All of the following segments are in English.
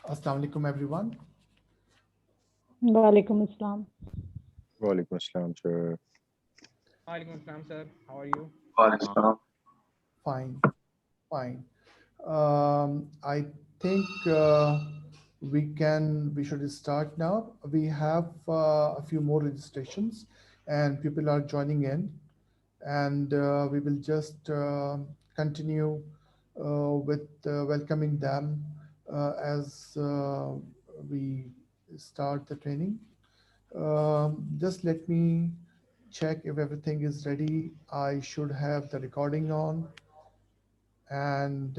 Assalamu alaikum, everyone. Walaikum Assalam. Walaikum Assalam, sir. Alaikum Assalam, sir. How are you? Fine, fine. I think we should start now. We have a few more registrations, and people are joining in, and we will just continue with welcoming them as we start the training. Just let me check if everything is ready. I should have the recording on, and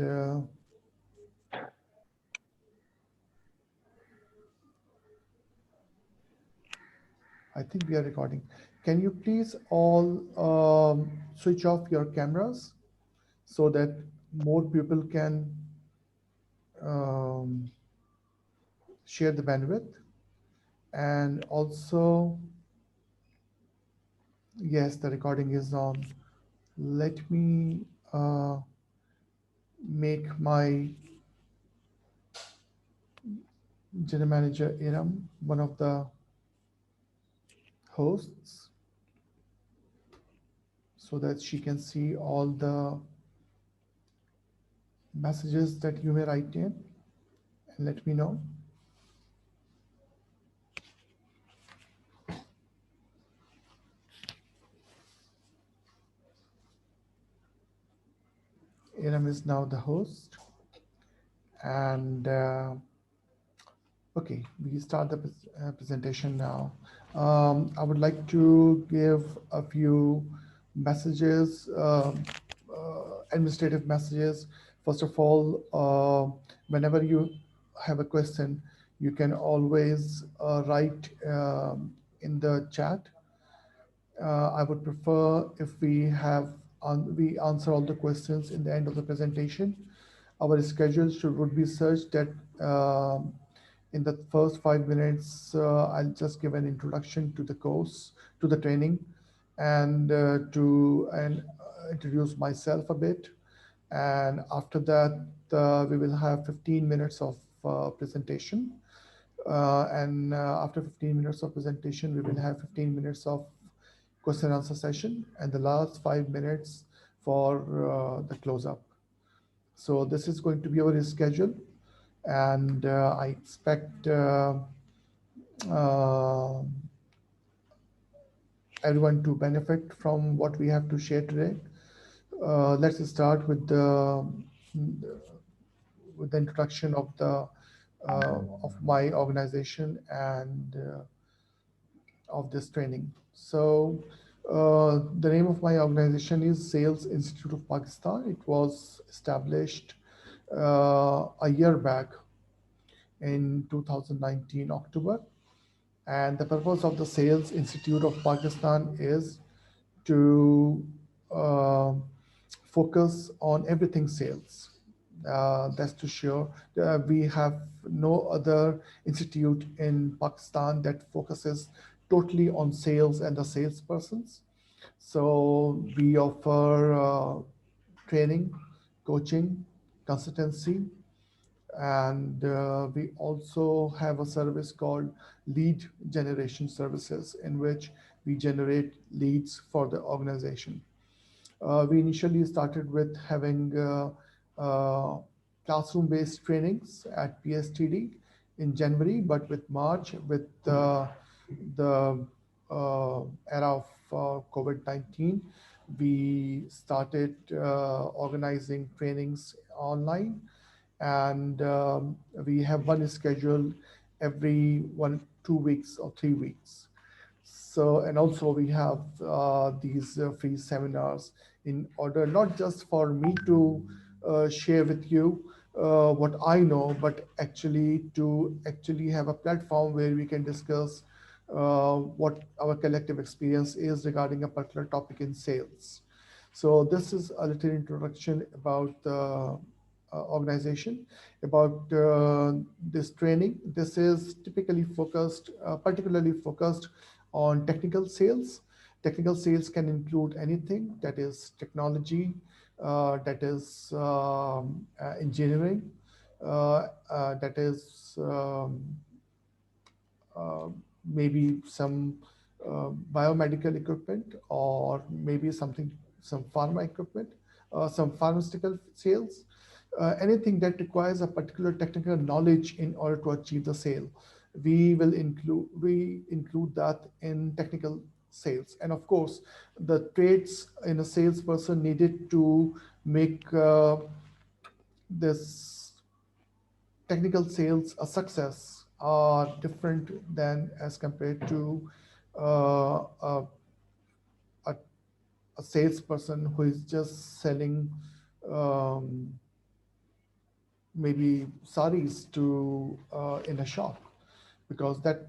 I think we are recording. Can you please all switch off your cameras so that more people can um, share the bandwidth? And also, yes, the recording is on. Let me make my general manager Iram one of the hosts so that she can see all the messages that you may write in and let me know. Iram is now the host. And okay, we start the presentation now. I would like to give a few messages, administrative messages. First of all, whenever you have a question, you can always write in the chat. I would prefer if we answer all the questions in the end of the presentation. Our schedule would be such that in the first 5 minutes, I'll just give an introduction to the course, to the training, and introduce myself a bit. And after that, we will have 15 minutes of presentation. And after 15 minutes of presentation, we will have 15 minutes of question and answer session, and the last 5 minutes for the close up. So this is going to be our schedule, and I expect uh, everyone to benefit from what we have to share today. Let's start with the introduction of my organization and of this training. So the name of my organization is Sales Institute of Pakistan. It was established a year back in 2019 October. And the purpose of the Sales Institute of Pakistan is to uh, focus on everything sales. That's to sure. We have no other institute in Pakistan that focuses totally on sales and the salespersons. So we offer training, coaching, consultancy, and we also have a service called lead generation services in which we generate leads for the organization. We initially started with having classroom-based trainings at PSTD in January, but with March, with the era of COVID-19, we started organizing trainings online, and we have one schedule every 2 weeks or 3 weeks. So, and also we have these free seminars in order not just for me to share with you what I know, but actually to actually have a platform where we can discuss what our collective experience is regarding a particular topic in sales. So this is a little introduction about the organization, about this training. This is typically focused, particularly focused on technical sales. Technical sales can include anything that is technology, that is engineering, that is maybe some biomedical equipment, or maybe something, some pharma equipment, some pharmaceutical sales, anything that requires a particular technical knowledge in order to achieve the sale. We include that in technical sales. And of course, the traits in a salesperson needed to make this technical sales a success are different than as compared to a, a, a salesperson who is just selling um, maybe saris to in a shop, because that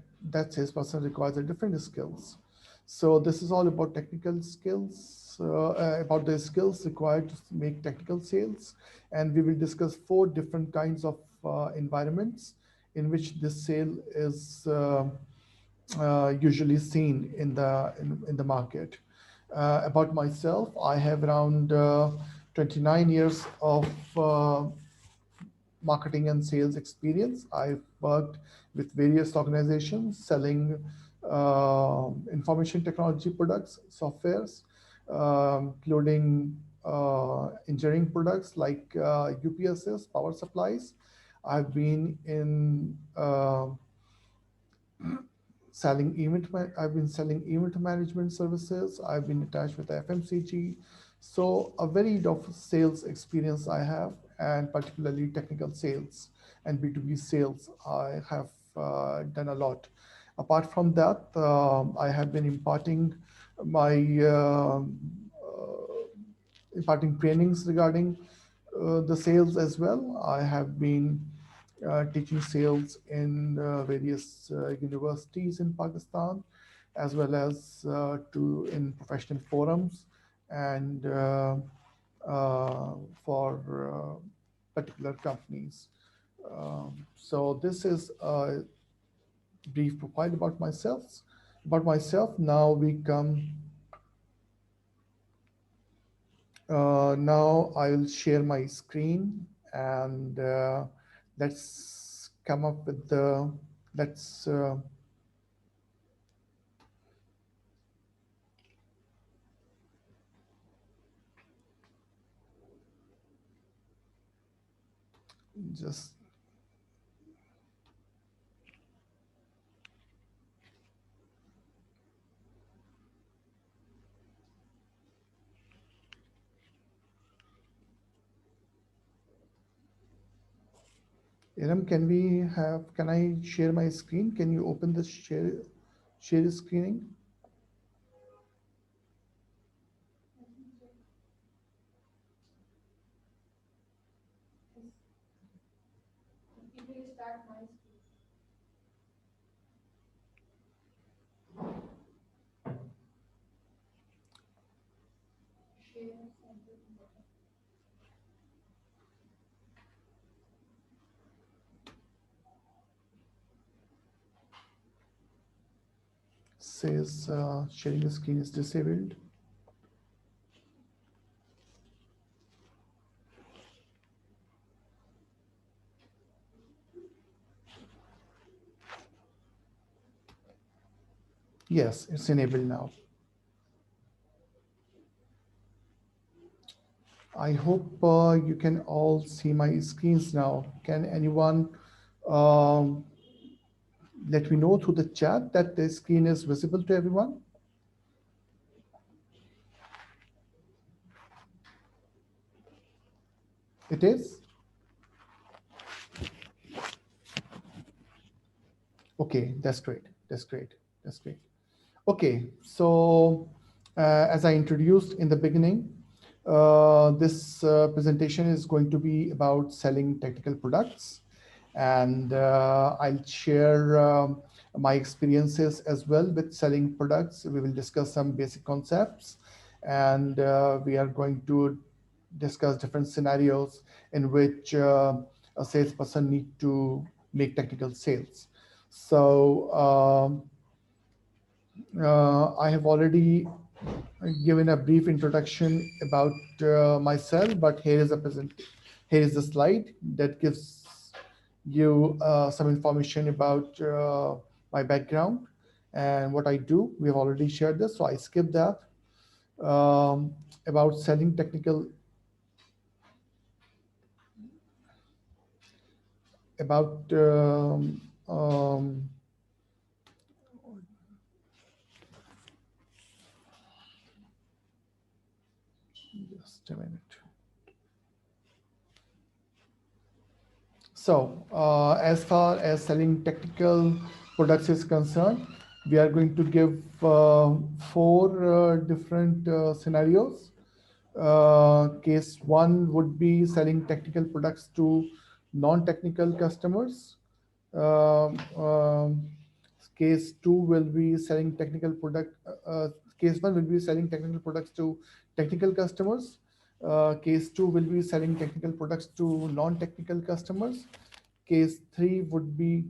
salesperson requires a different skills. So this is all about technical skills, about the skills required to make technical sales, and we will discuss four different kinds of environments in which this sale is usually seen in the market. About myself, I have around 29 years of marketing and sales experience. I've worked with various organizations selling information technology products, softwares, including engineering products like UPSs, power supplies. I've been in I've been selling event management services. I've been attached with FMCG. So a varied of sales experience I have, and particularly technical sales and B2B sales, I have done a lot. Apart from that, I have been my imparting trainings regarding the sales as well. I have been teaching sales in various universities in Pakistan, as well as to in professional forums, and for particular companies. So this is a brief profile about myself. Now we come. Now I will share my screen, and let's come up with the, let's just, Iram, can I share my screen? Can you open the share screening? Says sharing the screen is disabled. Yes, it's enabled now. I hope you can all see my screens now. Can anyone um, let me know through the chat that the screen is visible to everyone? It is? Okay, that's great. That's great. That's great. Okay, so as I introduced in the beginning, this presentation is going to be about selling technical products, and I'll share my experiences as well with selling products. We will discuss some basic concepts, and we are going to discuss different scenarios in which a salesperson need to make technical sales. So I have already given a brief introduction about myself, but here is a slide that gives you some information about my background and what I do. We have already shared this, so I skip that. About selling technical, about just a minute. So, as far as selling technical products is concerned, we are going to give four different scenarios. Case one would be selling technical products to non-technical customers. Um, um, Case two will be selling technical product. Case one will be selling technical products to technical customers. Case two will be selling technical products to non-technical customers. Case three would be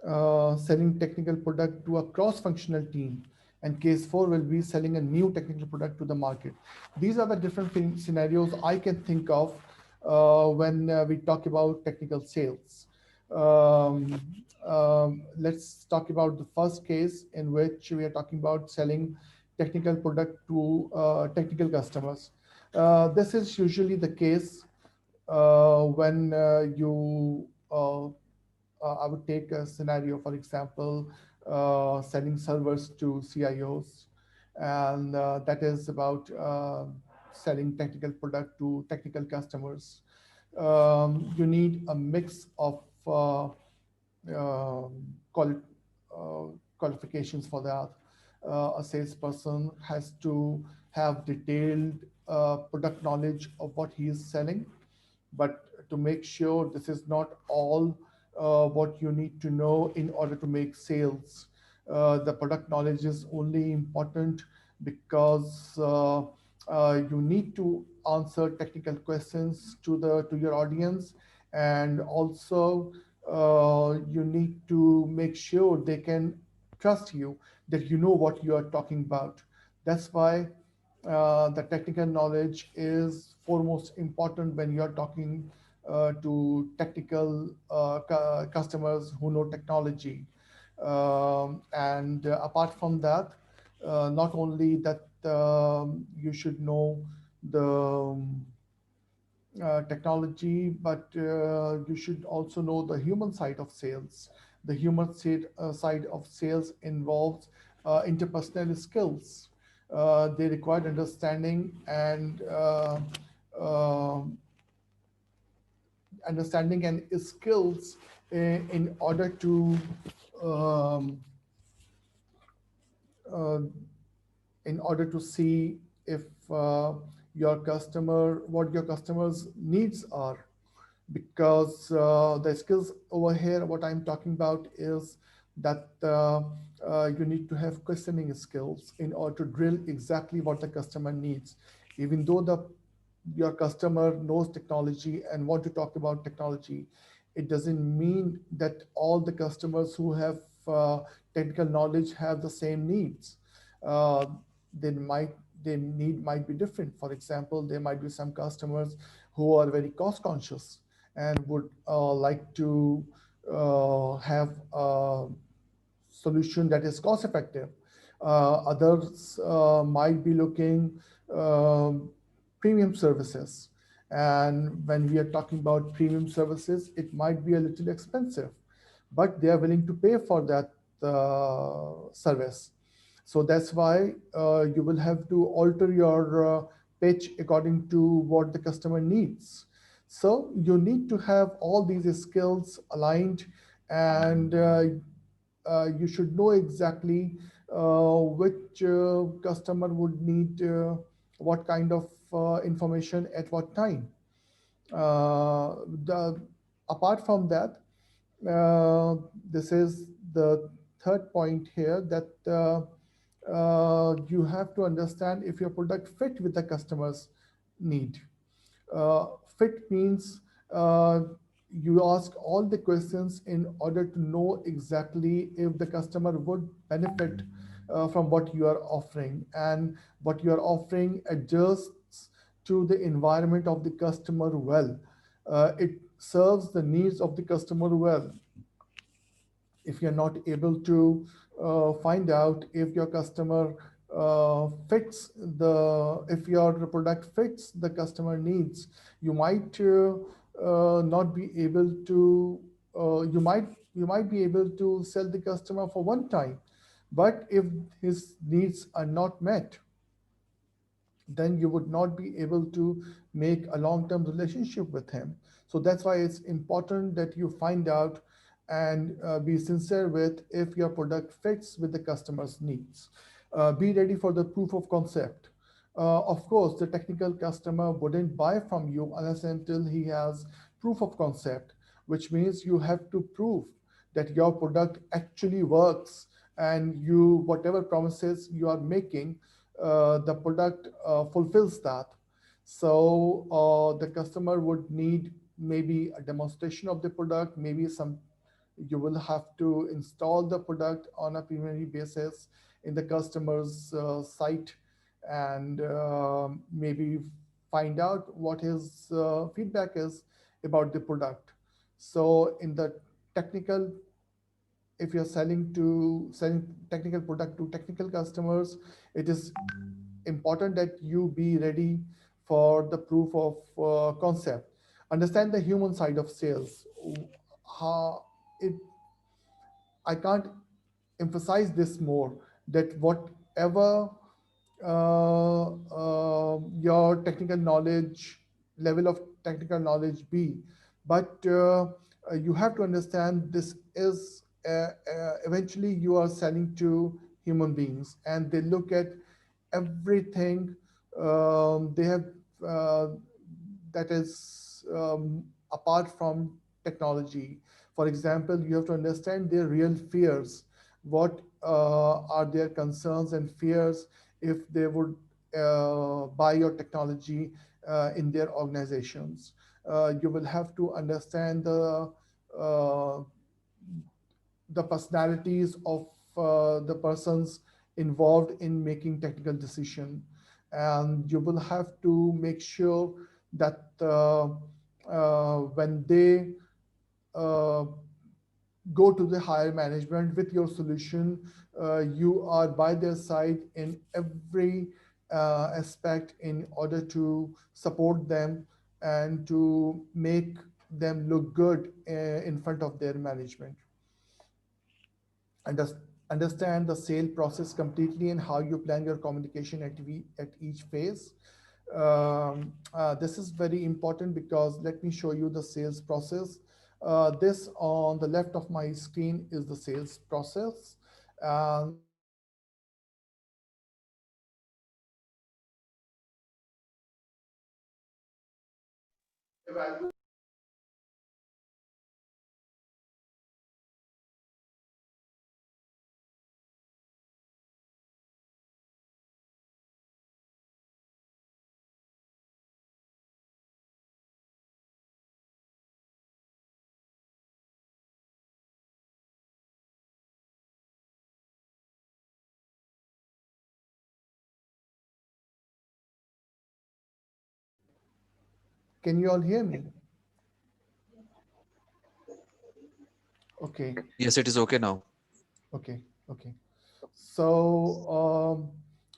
selling technical product to a cross-functional team. And case four will be selling a new technical product to the market. These are the different scenarios I can think of when we talk about technical sales. Um, let's talk about the first case in which we are talking about selling technical product to technical customers. This is usually the case when I would take a scenario, for example, selling servers to CIOs, and that is about selling technical product to technical customers. You need a mix of um, quali- uh, qualifications for that. A salesperson has to have detailed product knowledge of what he is selling, but to make sure this is not all what you need to know in order to make sales. The product knowledge is only important because you need to answer technical questions to your audience, and also you need to make sure they can trust you, that you know what you are talking about. That's why the technical knowledge is foremost important when you are talking to technical customers who know technology. And apart from that, not only that you should know the technology, but you should also know the human side of sales. The human side of sales involves interpersonal skills. They require understanding and uh, understanding and skills in order to um, uh, see if your customer what your customers needs are, because the skills over here what I'm talking about is that you need to have questioning skills in order to drill exactly what the customer needs. Even though the your customer knows technology and want to talk about technology, it doesn't mean that all the customers who have technical knowledge have the same needs. Uh, they might their need might be different. For example, there might be some customers who are very cost conscious and would like to have a solution that is cost effective. Others might be looking um, premium services. And when we are talking about premium services, it might be a little expensive, but they are willing to pay for that service. So that's why you will have to alter your pitch according to what the customer needs. So you need to have all these skills aligned, and you should know exactly which customer would need what kind of information at what time. The Apart from that, this is the third point here, that you have to understand if your product fit with the customer's need. Fit means you ask all the questions in order to know exactly if the customer would benefit from what you are offering, and what you are offering adjusts to the environment of the customer well. serves the needs of the customer well. If you're not able to find out if your customer fits the if your product fits the customer needs, you might not be able to you might be able to sell the customer for one time, but if his needs are not met, then you would not be able to make a long-term relationship with him. So that's why it's important that you find out and be sincere with if your product fits with the customer's needs. Be ready for the proof of concept. Of course, the technical customer wouldn't buy from you unless and until he has proof of concept, which means you have to prove that your product actually works, and you whatever promises you are making, the product fulfills that. So the customer would need maybe a demonstration of the product, maybe some you will have to install the product on a preliminary basis in the customer's site, and maybe find out what his feedback is about the product. So in the technical, if you're selling technical product to technical customers, it is important that you be ready for the proof of concept. Understand the human side of sales. How it I can't emphasize this more, that whatever your technical knowledge, level of technical knowledge be, but you have to understand this is eventually you are selling to human beings, and they look at everything they have uh, that is apart from technology. For example, you have to understand their real fears. What are their concerns and fears if they would buy your technology in their organizations? You will have to understand uh, the personalities of the persons involved in making technical decision, and you will have to make sure that when they uh, go to the higher management with your solution, you are by their side in every aspect in order to support them and to make them look good in front of their management. Under- Understand the sale process completely and how you plan your communication at each phase. This is very important because let me show you the sales process. This on the left of my screen is the sales process. And this is Can you all hear me? Okay, Yes, it is okay now. okay, okay. So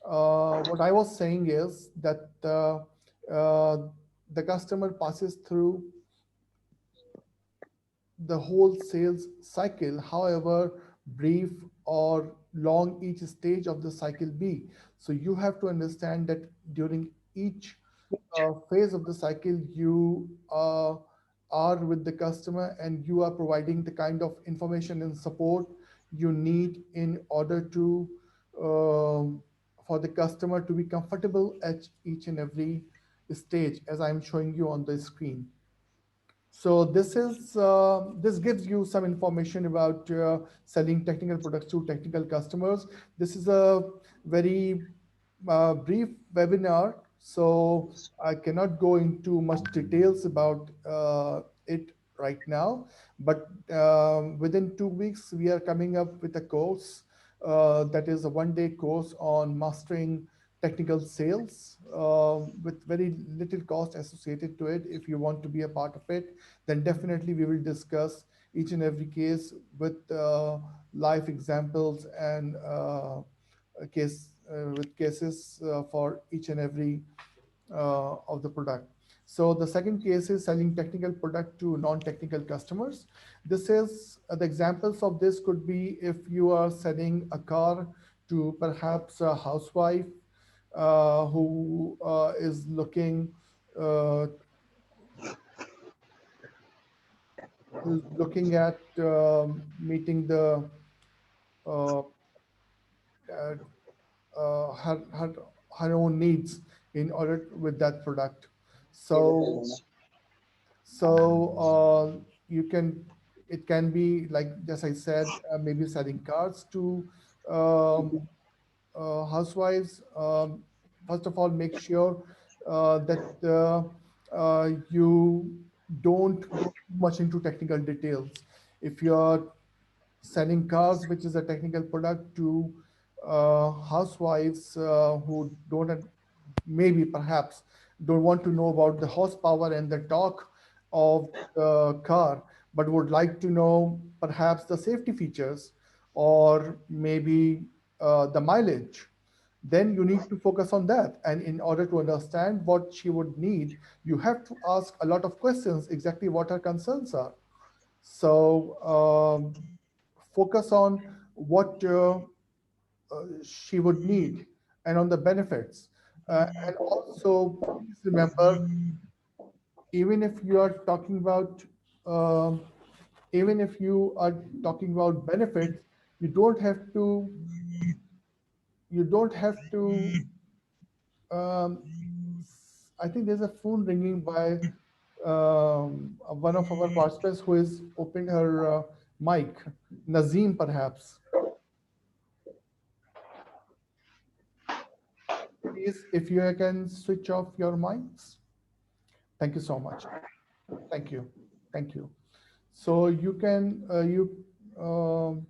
what I was saying is that the customer passes through the whole sales cycle, however brief or long each stage of the cycle be. So you have to understand that during each phase of the cycle, you are with the customer and you are providing the kind of information and support you need in order to for the customer to be comfortable at each and every stage, as I'm showing you on the screen. So this gives you some information about selling technical products to technical customers. This is a very brief webinar, so I cannot go into much details about it right now. But within 2 weeks, we are coming up with a course that is a one-day course on mastering technical sales with very little cost associated to it. If you want to be a part of it, then definitely we will discuss each and every case with live examples and with cases for each and every of the product. So the second case is selling technical product to non-technical customers. This is the examples of this could be if you are selling a car to perhaps a housewife who is uh, looking at meeting the uh, uh, her own needs in order with that product. So you can it can be like just I said, maybe selling cars to um, housewives. First of all, make sure that you don't go too much into technical details. If you're selling cars, which is a technical product to housewives who don't maybe perhaps don't want to know about the horsepower and the torque of the car, but would like to know perhaps the safety features or maybe the mileage, then you need to focus on that. And in order to understand what she would need, you have to ask a lot of questions, exactly what her concerns are. So focus on what she would need and on the benefits. And also, please remember, even if you are talking about, um, even if you are talking about benefits, you don't have to, you don't have to. Um, I think there's a phone ringing by one of our participants who has opened her mic, Nazim, perhaps. Please, if you can switch off your mics. Thank you so much. Thank you. Thank you. So you can um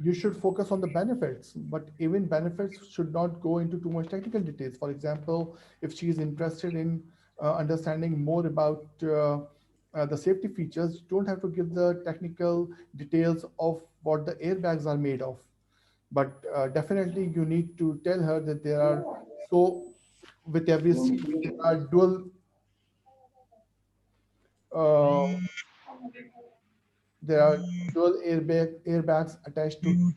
you should focus on the benefits, but even benefits should not go into too much technical details. For example, if she is interested in understanding more about the safety features, you don't have to give the technical details of what the airbags are made of. But definitely you need to tell her that there are so with every seat there are dual uh, there are dual airbags attached to.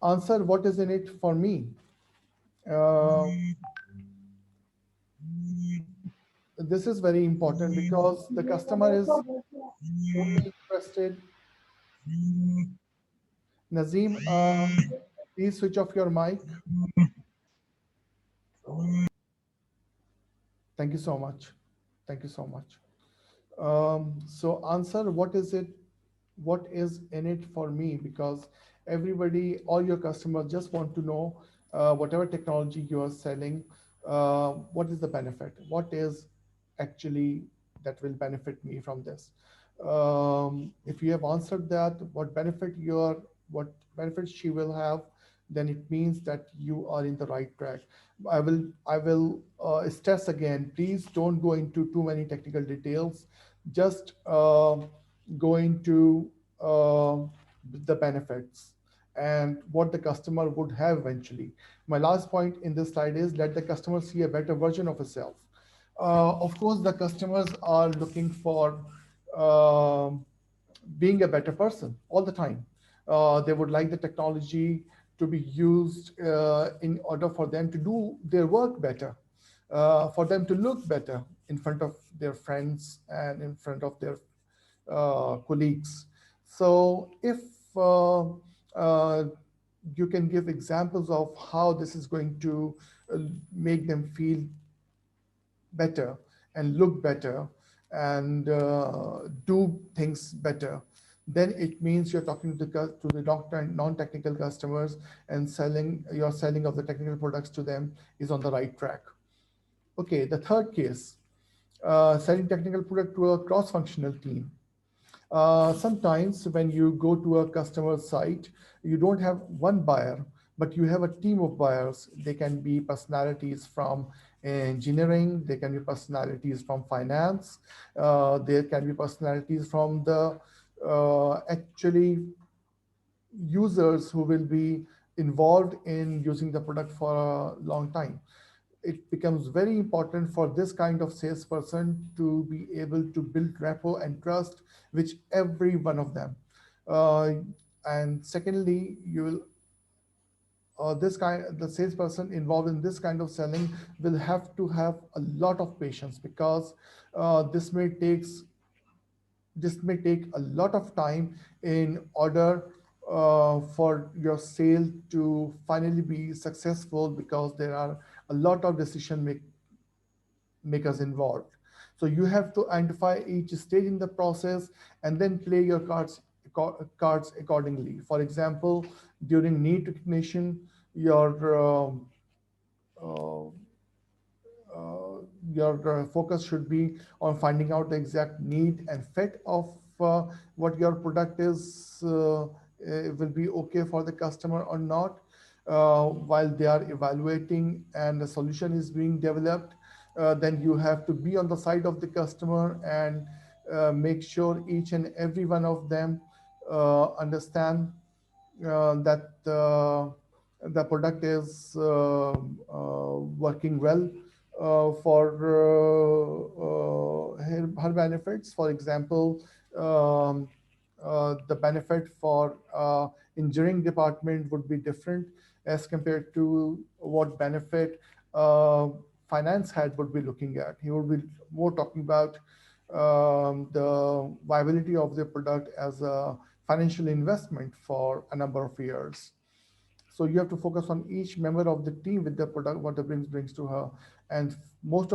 Answer, what is in it for me? Uh, this is very important because the customer is only interested. Nazim, please switch off your mic. Thank you so much. Thank you so much. So answer, what is it? What is in it for me? Because everybody, all your customers just want to know whatever technology you are selling, what is the benefit? What is actually that will benefit me from this? If you have answered that, what benefits she will have, then it means that you are in the right track. I will stress again, please don't go into too many technical details. Just go into the benefits and what the customer would have eventually. My last point in this slide is let the customer see a better version of herself. Of course, the customers are looking for um being a better person all the time. They would like the technology to be used in order for them to do their work better, for them to look better in front of their friends and in front of their colleagues. So if uh, you can give examples of how this is going to make them feel better and look better and do things better, then it means you're talking to the non-technical customers and selling your selling of the technical products to them is on the right track. Okay, the third case, selling technical product to a cross-functional team. Sometimes when you go to a customer site, you don't have one buyer, but you have a team of buyers. They can be personalities from engineering, they can be personalities from finance, there can be personalities from the actually users who will be involved in using the product for a long time. It becomes very important for this kind of salesperson to be able to build rapport and trust with every one of them. Uh, and secondly, you will the salesperson involved in this kind of selling will have to have a lot of patience, because uh, this may takes this may take a lot of time in order for your sale to finally be successful, because there are a lot of makers involved. So you have to identify each stage in the process and then play your cards accordingly. For example, during need recognition, your uh, uh, focus should be on finding out the exact need and fit of what your product is, will be okay for the customer or not, while they are evaluating and the solution is being developed. Then you have to be on the side of the customer and make sure each and every one of them understand that the product is working well for her benefits. For example, um, the benefit for engineering department would be different as compared to what benefit finance head would be looking at. He would be more talking about the viability of the product as a financial investment for a number of years. So you have to focus on each member of the team with the product, what the brings to her. And most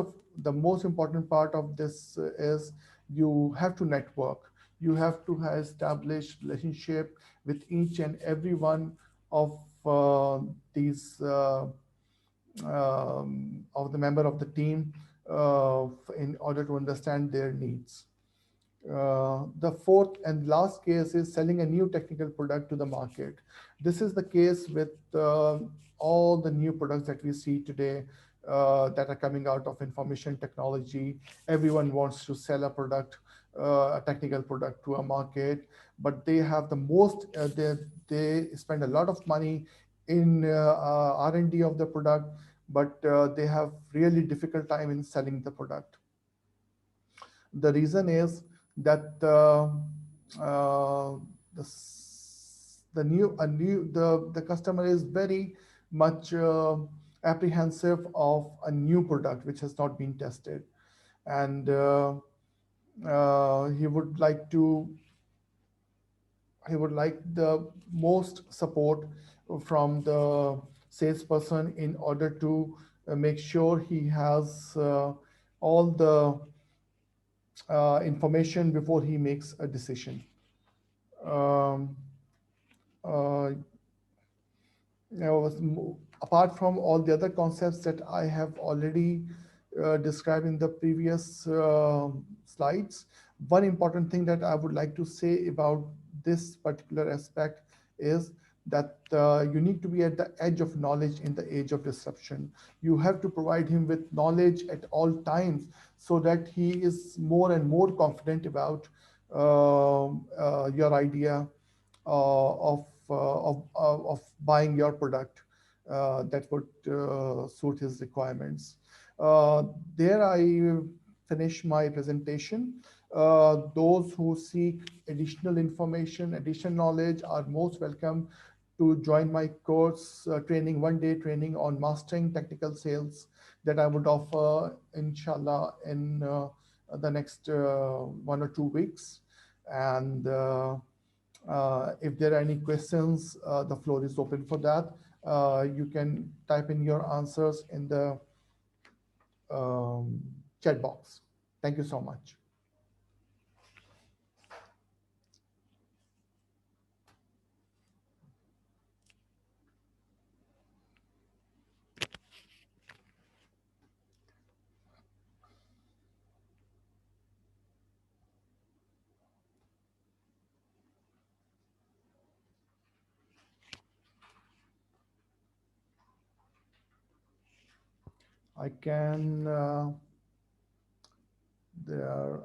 important part of this is you have to network. You have to have established relationship with each and every one of these of the member of the team in order to understand their needs. The fourth and last case is selling a new technical product to the market. This is the case with all the new products that we see today that are coming out of information technology. Everyone wants to sell a product, a technical product to a market, but they have the most, they spend a lot of money in R&D of the product, but they have really difficult time in selling the product. The reason is that uh, the customer is very much apprehensive of a new product which has not been tested, and he would like to he would like the most support from the salesperson in order to make sure he has all the information before he makes a decision. Um, uh, Apart from all the other concepts that I have already described in the previous slides, one important thing that I would like to say about this particular aspect is that you need to be at the edge of knowledge in the age of disruption. You have to provide him with knowledge at all times so that he is more and more confident about your idea of buying your product that would suit his requirements. There I finish my presentation. Those who seek additional information, additional knowledge are most welcome to join my course training, 1 day training on mastering technical sales that I would offer, inshallah, in the next 1 or 2 weeks. And if there are any questions, the floor is open for that. You can type in your answers in the um, chat box. Thank you so much. I can, there,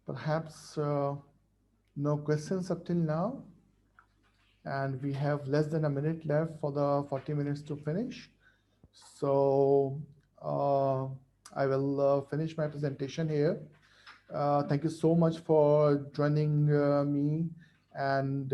perhaps no questions up till now, and we have less than a minute left for the 40 minutes to finish. So uh, I will finish my presentation here. Thank you so much for joining me and